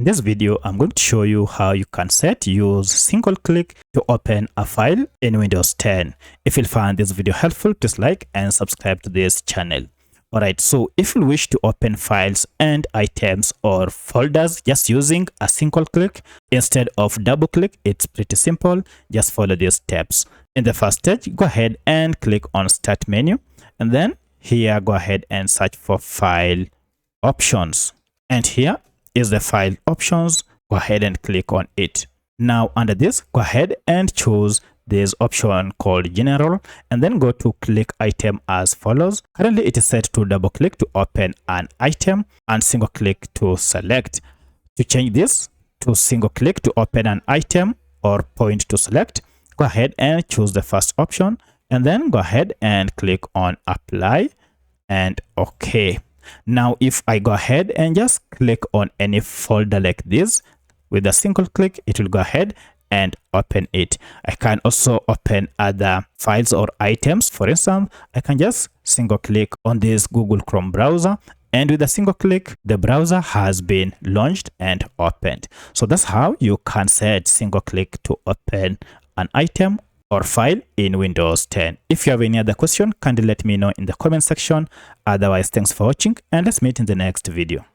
In this video, I'm going to show you how you can use single click to open a file in Windows 10. If you find this video helpful, please like and subscribe to this channel. Alright, so if you wish to open files and items or folders just using a single click instead of double click, it's pretty simple. Just follow these steps. In the first stage, go ahead and click on Start menu, and then here go ahead and search for File Options, and here is the File Options. Go ahead and click on it. Now under this, go ahead and choose this option called General, and then go to Click Item as follows. Currently it is set to double click to open an item and single click to select. To change this to single click to open an item or point to select, go ahead and choose the first option, and then go ahead and click on Apply and OK. Now if I go ahead and just click on any folder like this with a single click, it will go ahead and open it. I can also open other files or items. For instance, I can just single click on this Google Chrome browser, and with a single click, the browser has been launched and opened. So that's how you can set single click to open an item or file in Windows 10. If you have any other question, kindly let me know in the comment section. Otherwise, thanks for watching, and let's meet in the next video.